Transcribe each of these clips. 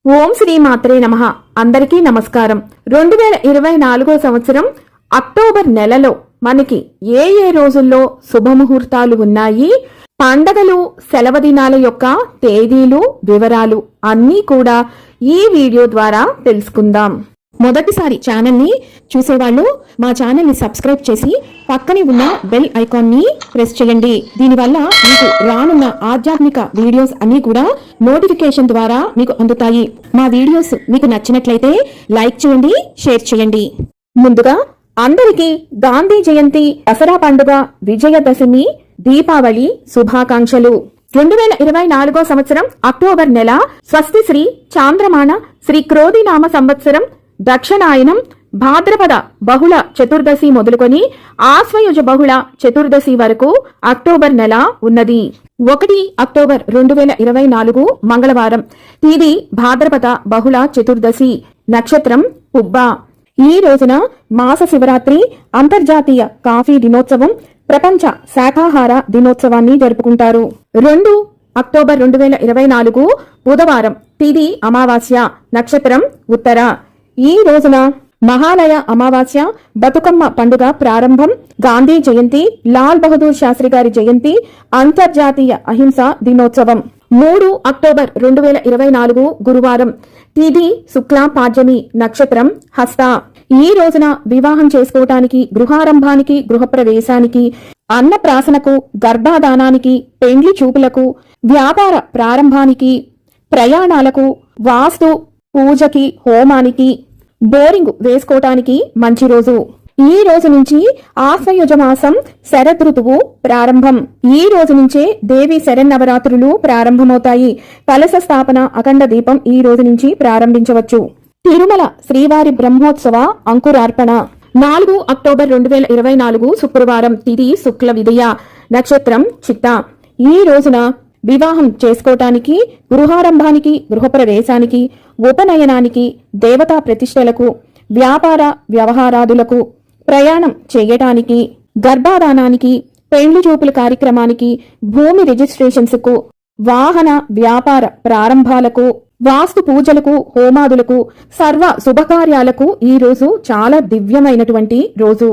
ఓం శ్రీ మాత్రే నమః. అందరికీ నమస్కారం. 2024 సంవత్సరం అక్టోబర్ నెలలో మనకి ఏ రోజుల్లో శుభముహూర్తాలు ఉన్నాయి, పండగలు సెలవు దినాల యొక్క తేదీలు వివరాలు అన్నీ కూడా ఈ వీడియో ద్వారా తెలుసుకుందాం. మొదటిసారి ఛానల్ ని చూసేవాళ్ళు మా ఛానల్ ని సబ్స్క్రైబ్ చేసి పక్కనే ఉన్న బెల్ ఐకాన్ ని ప్రెస్ చేయండి. దీనివల్ల మీకు రానున్న ఆధ్యాత్మిక వీడియోస్ అన్ని కూడా నోటిఫికేషన్ ద్వారా మీకు అందుతాయి. మా వీడియోస్ మీకు నచ్చినట్లయితే లైక్ చేయండి, షేర్ చేయండి. ముందుగా అందరికీ గాంధీ జయంతి, దసరా పండుగ, విజయదశమి, దీపావళి శుభాకాంక్షలు. 2024 సంవత్సరం అక్టోబర్ నెల స్వస్తి శ్రీ చాంద్రమాన శ్రీ క్రోధినామ సంవత్సరం దక్షిణాయనం భాద్రపద బహుళ చతుర్దశి మొదలుకొని ఆశ్వయుజ బహుళ చతుర్దశి వరకు అక్టోబర్ నెల ఉన్నది. 1 అక్టోబర్ 2024 మంగళవారం. తేదీ భాద్రపద బహుళ చతుర్దశి, నక్షత్రం పుబ్బ. ఈ రోజున మాస శివరాత్రి, అంతర్జాతీయ కాఫీ దినోత్సవం, ప్రపంచ శాకాహార దినోత్సవాన్ని జరుపుకుంటారు. 2 అక్టోబర్ 2024 బుధవారం. తేదీ అమావాస్య, నక్షత్రం ఉత్తర. ఈ రోజున మహాలయ అమావాస్య, బతుకమ్మ పండుగ ప్రారంభం, గాంధీ జయంతి, లాల్ బహదూర్ శాస్త్రి గారి జయంతి, అంతర్జాతీయ అహింస దినోత్సవం. 3 అక్టోబర్ 2024 గురువారం. తేదీ శుక్లా పాడ్యమి, నక్షత్రం హస్త. ఈ రోజున వివాహం చేసుకోవటానికి, గృహారంభానికి, గృహప్రవేశానికి, అన్నప్రాసనకు, గర్భాధానానికి, పెండ్లి చూపులకు, వ్యాపార ప్రారంభానికి, ప్రయాణాలకు, వాస్తు పూజకి, హోమానికి, బోరింగ్ వేసుకోవటానికి మంచి రోజు. ఈ రోజు నుంచి ఆశ్వయుజ మాసం శరదృతువు ప్రారంభం. ఈ రోజు నుంచే దేవి శరన్నవరాత్రులు ప్రారంభమవుతాయి. కలశ స్థాపన, అఖండ దీపం ఈ రోజు నుంచి ప్రారంభించవచ్చు. తిరుమల శ్రీవారి బ్రహ్మోత్సవ అంకురార్పణ. 4 అక్టోబర్ 2024 శుక్రవారం. తిథి శుక్ల విదయ, నక్షత్రం చిత్త. ఈ రోజున వివాహం చేసుకోవటానికి, గృహారంభానికి, గృహప్రవేశానికి, ఉపనయనానికి, దేవతా ప్రతిష్టలకు, వ్యాపార వ్యవహారాదులకు, ప్రయాణం చేయటానికి, గర్భాధానానికి, పెండ్లి చూపుల కార్యక్రమానికి, భూమి రిజిస్ట్రేషన్స్ కు, వాహన వ్యాపార ప్రారంభాలకు, వాస్తు పూజలకు, హోమాదులకు, సర్వ శుభకార్యాలకు ఈ రోజు చాలా దివ్యమైనటువంటి రోజు.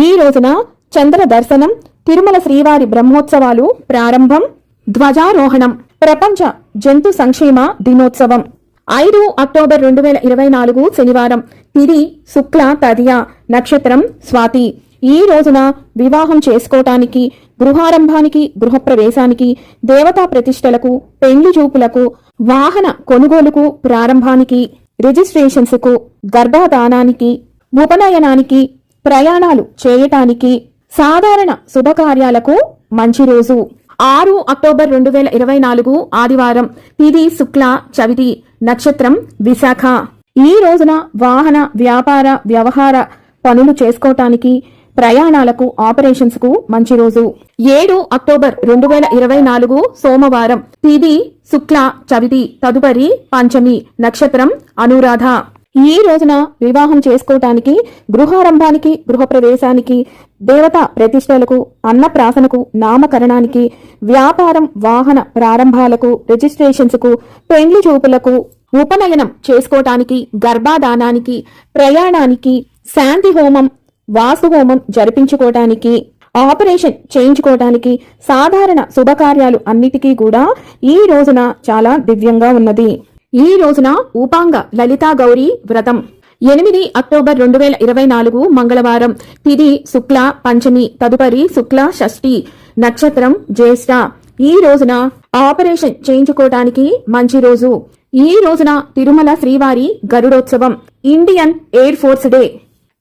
ఈ రోజున చంద్ర దర్శనం, తిరుమల శ్రీవారి బ్రహ్మోత్సవాలు ప్రారంభం, ధ్వజారోహణం, ప్రపంచ జంతు సంక్షేమ దినోత్సవం. 5 అక్టోబర్ 2024 శనివారం. తిథి శుక్ల తదియ, నక్షత్రం స్వాతి. ఈ రోజున వివాహం చేసుకోవటానికి, గృహారంభానికి, గృహప్రవేశానికి, దేవతా ప్రతిష్టలకు, పెండ్లి చూపులకు, వాహన కొనుగోలుకు, ప్రారంభానికి, రిజిస్ట్రేషన్స్ కు, గర్భాధానానికి, ఉపనయనానికి, ప్రయాణాలు చేయటానికి, సాధారణ శుభకార్యాలకు మంచి రోజు. 6 అక్టోబర్ 2024 ఆదివారం. తిథి శుక్ల చవితి, నక్షత్రం విశాఖ. ఈ రోజున వాహన వ్యాపార వ్యవహార పనులు చేసుకోవటానికి, ప్రయాణాలకు, ఆపరేషన్స్ కు మంచి రోజు. 7 అక్టోబర్ 2024 సోమవారం. తిథి శుక్ల చవితి, తదుపరి పంచమి, నక్షత్రం అనురాధ. ఈ రోజున వివాహం చేసుకోవటానికి, గృహారంభానికి, గృహప్రవేశానికి, దేవతా ప్రతిష్టలకు, అన్నప్రాసనకు, నామకరణానికి, వ్యాపారం వాహన ప్రారంభాలకు, రిజిస్ట్రేషన్స్ కు, పెండ్లి చూపులకు, ఉపనయనం చేసుకోవటానికి, గర్భాధానానికి, ప్రయాణానికి, శాంతి హోమం, వాస్తు హోమం జరిపించుకోవటానికి, ఆపరేషన్ చేయించుకోవటానికి, సాధారణ శుభకార్యాలు అన్నిటికీ కూడా ఈ రోజున చాలా దివ్యంగా ఉన్నది. ఈ రోజున ఉపాంగ లలితా గౌరీ వ్రతం. 8 అక్టోబర్ 2024 మంగళవారం. తిథి శుక్ల పంచమి, తదుపరి శుక్ల షష్ఠి, నక్షత్రం జ్యేష్ఠ. ఈ రోజున ఆపరేషన్ చేయించుకోవటానికి మంచి రోజు. ఈ రోజున తిరుమల శ్రీవారి Garudotsavam, Indian air force day.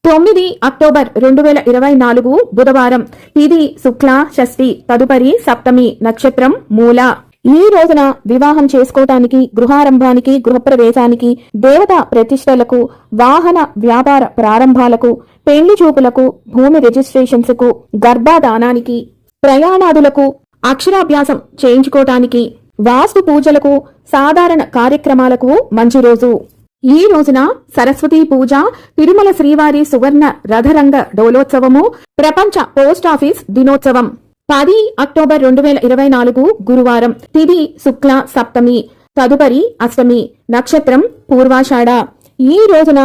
9 October 2024 బుధవారం. తిథి శుక్ల షష్ఠి, తదుపరి సప్తమి, నక్షత్రం మూల. ఈ రోజున వివాహం చేసుకోవటానికి, గృహారంభానికి, గృహప్రవేశానికి, దేవతా ప్రతిష్టలకు, వాహన వ్యాపార ప్రారంభాలకు, పెండ్లి చూపులకు, భూమి రిజిస్ట్రేషన్స్ కు, గర్భాధానానికి, ప్రయాణాదులకు, అక్షరాభ్యాసం చేయించుకోవటానికి, వాస్తు పూజలకు, సాధారణ కార్యక్రమాలకు మంచి రోజు. ఈ రోజున సరస్వతీ పూజ, తిరుమల శ్రీవారి సువర్ణ రథరంగ డోలోత్సవము, ప్రపంచ పోస్టాఫీస్ దినోత్సవం. 10 అక్టోబర్ 2024 గురువారం. తిథి శుక్ల సప్తమి, తదుపరి అష్టమి, నక్షత్రం పూర్వాషాఢ. ఈ రోజున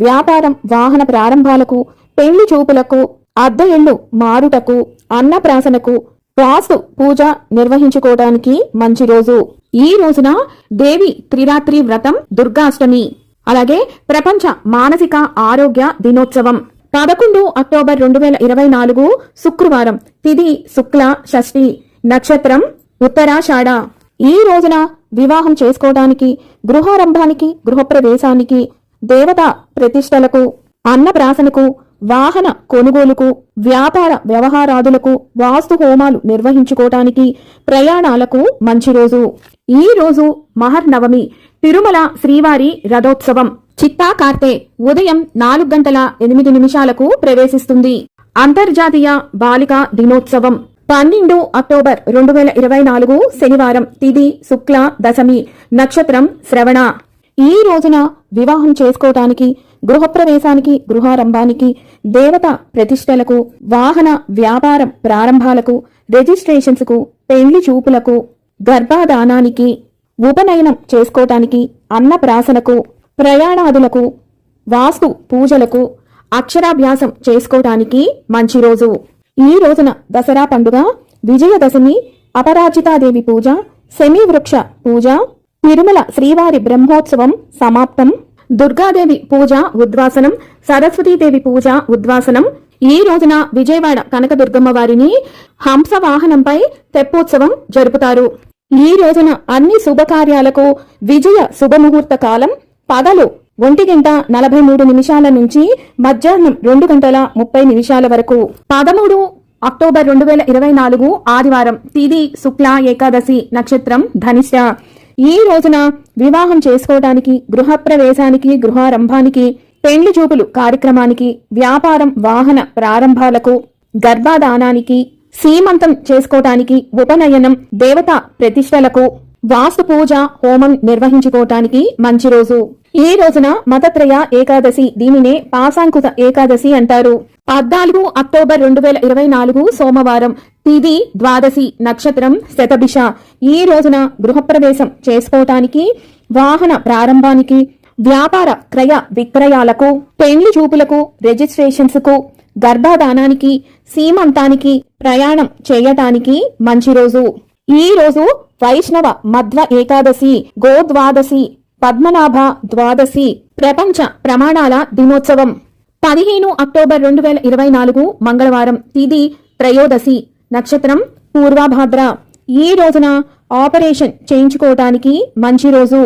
వ్యాపారం, వాహన ప్రారంభాలకు, పెళ్లి చూపులకు, అద్దె ఇళ్లు మారుటకు, అన్నప్రాసనకు, వాస్తు పూజ నిర్వహించుకోవడానికి మంచి రోజు. ఈ రోజున దేవి త్రిరాత్రి వ్రతం, దుర్గాష్టమి, అలాగే ప్రపంచ మానసిక ఆరోగ్య దినోత్సవం. 11 అక్టోబర్ 2024 శుక్రవారం, తిథి శుక్ల షష్ఠి, నక్షత్రం ఉత్తరాషాఢ. ఈ రోజున వివాహం చేసుకోవడానికి, గృహారంభానికి, గృహప్రవేశానికి, దేవతా ప్రతిష్టలకు, అన్నప్రాసనకు, వాహన కొనుగోలుకు, వ్యాపార వ్యవహారాదులకు, వాస్తు హోమాలు నిర్వహించుకోవటానికి, ప్రయాణాలకు మంచి రోజు. ఈ రోజు మహర్నవమి, తిరుమల శ్రీవారి రథోత్సవం. చిత్తా కార్తె ఉదయం 4:08 ప్రవేశిస్తుంది. అంతర్జాతీయ బాలికా దినోత్సవం. 12 అక్టోబర్ 2024 శనివారం, తిథి శుక్ల దశమి, నక్షత్రం శ్రవణ. ఈ రోజున వివాహం చేసుకోవటానికి, గృహప్రవేశానికి, గృహారంభానికి, దేవత ప్రతిష్టలకు, వాహన వ్యాపారం ప్రారంభాలకు, రిజిస్ట్రేషన్స్ కు, పెళ్లి చూపులకు, గర్భాధానానికి, ఉపనయనం చేసుకోవటానికి, అన్నప్రాసనకు, ప్రయాణాదులకు, వాస్తు పూజలకు, అక్షరాభ్యాసం చేసుకోవటానికి మంచి రోజు. ఈ రోజున దసరా పండుగ, విజయదశమి, అపరాజితాదేవి పూజ, శమీ వృక్ష పూజ, తిరుమల శ్రీవారి బ్రహ్మోత్సవం సమాప్తం, దుర్గాదేవి పూజ ఉద్వాసనం, సరస్వతీదేవి పూజ ఉద్వాసనం. ఈ రోజున విజయవాడ కనకదుర్గమ్మ వారిని హంసవాహనంపై తెప్పోత్సవం జరుపుతారు. ఈ రోజున అన్ని శుభకార్యాలకు విజయ శుభముహూర్త కాలం పగలు 1:43 నుంచి మధ్యాహ్నం 2:30 వరకు. 13 అక్టోబర్ 2024 ఆదివారం, తిథి శుక్ల ఏకాదశి, నక్షత్రం ధనిష్ట. ఈ రోజున వివాహం చేసుకోవడానికి, గృహప్రవేశానికి, గృహారంభానికి, పెండ్లి చూపులు కార్యక్రమానికి, వ్యాపారం, వాహన ప్రారంభాలకు, గర్భాధానానికి, సీమంతం చేసుకోవటానికి, ఉపనయనం, దేవతా ప్రతిష్టలకు, వాస్తు పూజ హోమం నిర్వహించుకోవటానికి మంచి రోజు. ఈ రోజున మతత్రయ ఏకాదశి, దీనినే పాశాంకుత ఏకాదశి అంటారు. 14 అక్టోబర్ 2024 సోమవారం, తిథి ద్వాదశి, నక్షత్రం శతభిష. ఈ రోజున గృహప్రవేశం చేసుకోవటానికి, వాహన ప్రారంభానికి, వ్యాపార క్రయ విక్రయాలకు, పెండ్లి చూపులకు, రిజిస్ట్రేషన్స్ కు, గర్భాధానానికి, సీమంతానికి, ప్రయాణం చేయటానికి మంచి రోజు. ఈ రోజు వైష్ణవ మధ్వ ఏకాదశి, గోద్వాదశి, పద్మనాభ ద్వాదశి, ప్రపంచ ప్రమాణాల దినోత్సవం. 15 అక్టోబర్ 2024 మంగళవారం, తిథి త్రయోదశి, నక్షత్రం పూర్వభాద్ర. ఈ రోజున ఆపరేషన్ చేయించుకోవటానికి మంచి రోజు.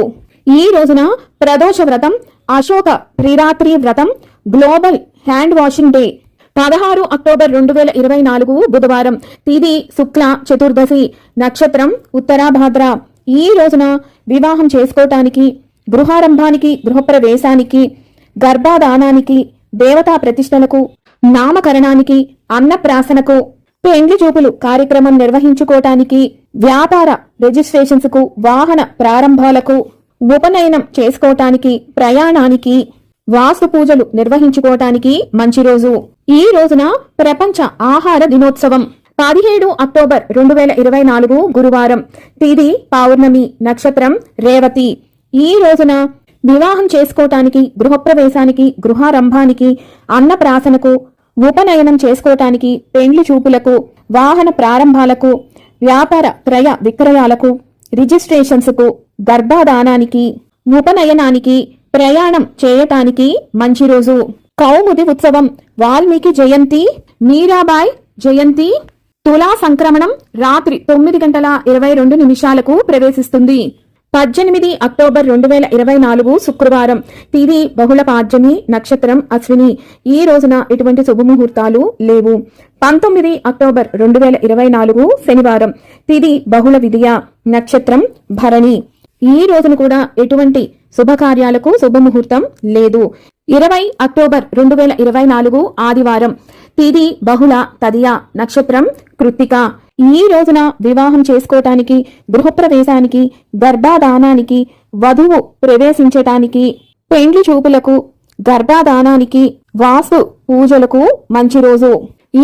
ఈ రోజున ప్రదోష వ్రతం, అశోక త్రిరాత్రి వ్రతం, global hand washing day. 16 October 2024 బుధవారం, తిథి శుక్ల చతుర్దశి, నక్షత్రం ఉత్తరాభాద్ర. ఈ రోజున వివాహం చేసుకోవటానికి, గృహారంభానికి, గృహప్రవేశానికి, గర్భాధానానికి, దేవతా ప్రతిష్టలకు, నామకరణానికి, అన్నప్రాసనకు, పెండ్లి చూపులు కార్యక్రమం నిర్వహించుకోవటానికి, వ్యాపార రిజిస్ట్రేషన్స్ కు, వాహన ప్రారంభాలకు, ఉపనయనం చేసుకోవటానికి, ప్రయాణానికి, వాస్తు పూజలు నిర్వహించుకోవటానికి మంచి రోజు. ఈ రోజున ప్రపంచ ఆహార దినోత్సవం. 17 అక్టోబర్ 2024 గురువారం, తిథి పౌర్ణమి, నక్షత్రం రేవతి. ఈ రోజున వివాహం చేసుకోవటానికి, గృహప్రవేశానికి, గృహారంభానికి, అన్నప్రాసనకు, ఉపనయనం చేసుకోవటానికి, పెండ్లి చూపులకు, వాహన ప్రారంభాలకు, వ్యాపార క్రయ విక్రయాలకు, రిజిస్ట్రేషన్స్ కు, గర్భాధానానికి, ఉపనయనానికి, ప్రయాణం చేయటానికి మంచి రోజు. కౌముది ఉత్సవం, వాల్మీకి జయంతి, మీరాబాయ్ జయంతి. తులా సంక్రమణం రాత్రి 9:22 ప్రవేశిస్తుంది. 18 అక్టోబర్ 2024 శుక్రవారం, తిథి బహుళ పాడ్యమి, నక్షత్రం అశ్విని. ఈ రోజున ఎటువంటి శుభముహూర్తాలు లేవు. 19 అక్టోబర్ 2024 శనివారం, తిథి బహుళ విధియ, నక్షత్రం భరణి. ఈ రోజున కూడా ఎటువంటి శుభకార్యాలకు శుభముహూర్తం లేదు. 20 అక్టోబర్ 2024 ఆదివారం, తిథి బహుళ తదియ, నక్షత్రం కృత్తిక. ఈ రోజున వివాహం చేసుకోవటానికి, గృహప్రవేశానికి, గర్భాధానానికి, వధువు ప్రవేశించటానికి, పెండ్లి చూపులకు, గర్భాధానానికి, వాస్తు పూజలకు మంచి రోజు.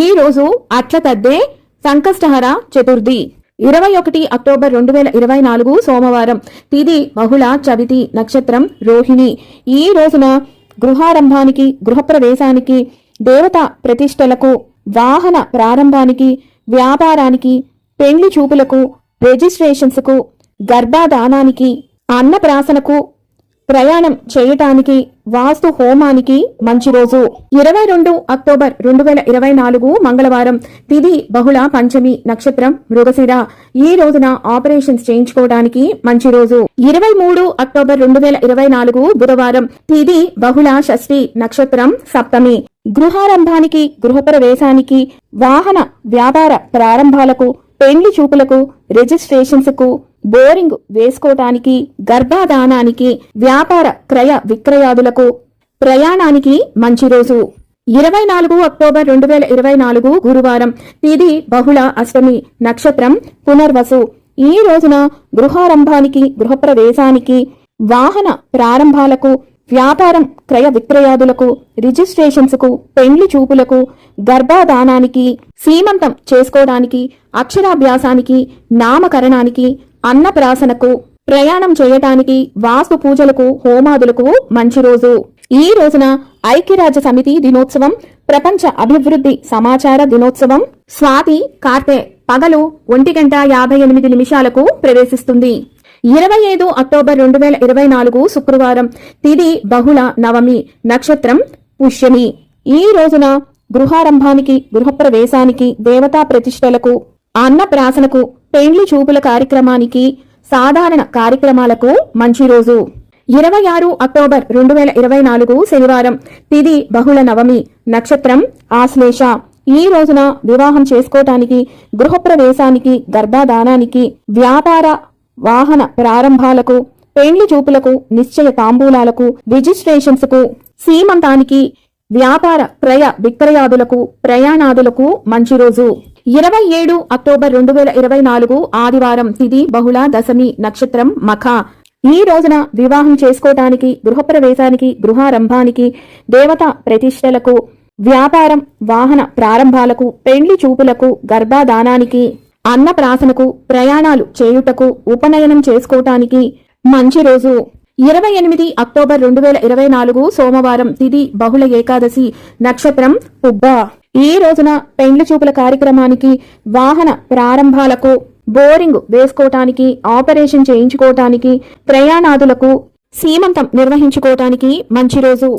ఈ రోజు అట్ల తద్దే సంకష్టహర చతుర్థి. 21 అక్టోబర్ 2024 సోమవారం. తిథి బహుళ చవితి. నక్షత్రం రోహిణి. ఈ రోజున గృహారంభానికి, గృహప్రవేశానికి, దేవత ప్రతిష్టలకు, వాహన ప్రారంభానికి, వ్యాపారానికి, పెండ్లి చూపులకు, రిజిస్ట్రేషన్స్ కు, గర్భాధానానికి, అన్నప్రాసనకు, ప్రయాణం చేయటానికి, వాస్తు హోమానికి మంచి రోజు. 22 అక్టోబర్ 2024 మంగళవారం. తిథి బహుళ పంచమి. నక్షత్రం మృగశిర. ఈ రోజున ఆపరేషన్స్ చేయించుకోవడానికి మంచి రోజు. 23 అక్టోబర్ 2024 బుధవారం. తిథి బహుళ షష్ఠి. నక్షత్రం సప్తమి. గృహారంభానికి, గృహప్రవేశానికి, వాహన వ్యాపార ప్రారంభాలకు, పెండ్లి చూపులకు, రిజిస్ట్రేషన్స్ కు, బోరింగ్ వేసుకోవటానికి, గర్భాధానానికి, వ్యాపార క్రయ విక్రయాదులకు, ప్రయాణానికి మంచి రోజు. 24 అక్టోబర్ 2024 గురువారం. తిథి బహుళ అష్టమి. నక్షత్రం పునర్వసు. ఈ రోజున గృహారంభానికి, గృహప్రవేశానికి, వాహన ప్రారంభాలకు, వ్యాపారం క్రయ విక్రయాదులకు, రిజిస్ట్రేషన్స్ కు, పెండ్లి చూపులకు, గర్భాధానానికి, సీమంతం చేసుకోవడానికి, అక్షరాభ్యాసానికి, నామకరణానికి, అన్నప్రాసనకు, ప్రయాణం చేయటానికి, వాస్తు పూజలకు, హోమాదులకు మంచి రోజు. ఈ రోజున ఐక్యరాజ్య సమితి దినోత్సవం, ప్రపంచ అభివృద్ధి సమాచార దినోత్సవం. స్వాతి కార్తె పగలు 1:58 ప్రవేశిస్తుంది. 25 అక్టోబర్ 2024 శుక్రవారం. తిథి బహుళ నవమి. నక్షత్రం పుష్యమి. ఈ రోజున గృహారంభానికి, గృహప్రవేశానికి, దేవతా ప్రతిష్టలకు, అన్నప్రాసనకు, పెండ్లి చూపుల కార్యక్రమానికి, సాధారణ కార్యక్రమాలకు మంచి రోజు. 26 అక్టోబర్ 2024 శనివారం. తిథి బహుళ నవమి. నక్షత్రం ఆశ్లేష. ఈ రోజున వివాహం చేసుకోవటానికి, గృహప్రవేశానికి, గర్భాధానానికి, వ్యాపార వాహన ప్రారంభాలకు, పెండ్లి చూపులకు, నిశ్చయ తాంబూలాలకు, రిజిస్ట్రేషన్స్ కు, సీమంతానికి, వ్యాపార క్రయ విక్రయాదులకు, ప్రయాణాదులకు మంచి రోజు. 27 అక్టోబర్ 2024 ఆదివారం. తిథి బహుళ దశమి. నక్షత్రం మఖ. ఈ రోజున వివాహం చేసుకోవటానికి, గృహప్రవేశానికి, గృహారంభానికి, దేవతా ప్రతిష్టలకు, వ్యాపారం వాహన ప్రారంభాలకు, పెండ్లి చూపులకు, గర్భాధానానికి, అన్నప్రాసనకు, ప్రయాణాలు చేయుటకు, ఉపనయనం చేసుకోవటానికి మంచి రోజు. 28 అక్టోబర్ 2024 సోమవారం. తిథి బహుళ ఏకాదశి. నక్షత్రం పుబ్బ. ఈ రోజున పెండ్లి చూపుల కార్యక్రమానికి, వాహన ప్రారంభాలకు, బోరింగ్ వేసుకోవటానికి, ఆపరేషన్ చేయించుకోవటానికి, ప్రయాణాదులకు, సీమంతం నిర్వహించుకోవటానికి మంచి రోజు.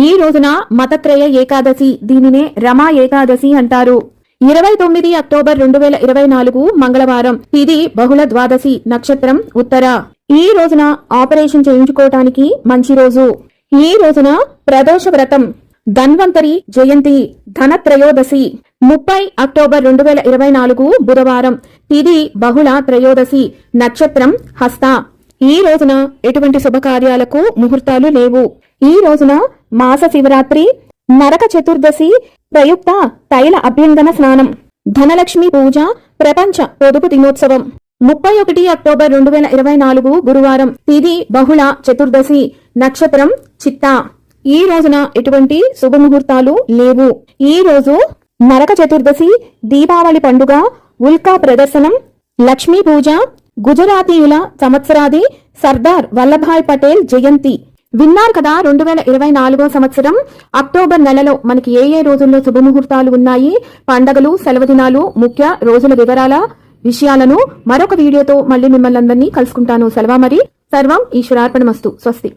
ఈ రోజున మతత్రయ ఏకాదశి, దీనినే రమా ఏకాదశి అంటారు. 29 అక్టోబర్ 2024 మంగళవారం. తిథి బహుళ ద్వాదశి. నక్షత్రం ఉత్తర. ఈ రోజున ఆపరేషన్ చేయించుకోవటానికి మంచి రోజు. ఈ రోజున ప్రదోష వ్రతం, ధన్వంతరి జయంతి, ధనత్రయోదశి. 30 అక్టోబర్ 2024 బుధవారం. తిథి బహుళ త్రయోదశి. నక్షత్రం హస్త. ఈ రోజున ఎటువంటి శుభకార్యాలకు ముహూర్తాలు లేవు. ఈ రోజున మాస శివరాత్రి, నరక చతుర్దశి ప్రయుక్త తైల అభ్యంగన స్నానం, ధనలక్ష్మి పూజ, ప్రపంచ పొదుపు దినోత్సవం. 31 అక్టోబర్ 2024 గురువారం. తిథి బహుళ చతుర్దశి. నక్షత్రం చిత్తా. ఈ రోజున ఎటువంటి శుభముహూర్తాలు లేవు. ఈ రోజు నరక చతుర్దశి, దీపావళి పండుగ, ఉల్కా ప్రదర్శనం, లక్ష్మీ పూజ, గుజరాతీయుల సంవత్సరాది, సర్దార్ వల్లభాయ్ పటేల్ జయంతి. విన్నారు కదా, 2024 సంవత్సరం అక్టోబర్ నెలలో మనకి ఏ రోజుల్లో శుభముహూర్తాలు ఉన్నాయి, పండగలు, సెలవు దినాలు, ముఖ్య రోజుల వివరాల విషయాలను మరొక వీడియోతో మళ్ళీ మిమ్మల్ని అందరినీ కలుసుకుంటాను. సెలవు మరి. సర్వం ఈశ్వరార్పణమస్తు. స్వస్తి.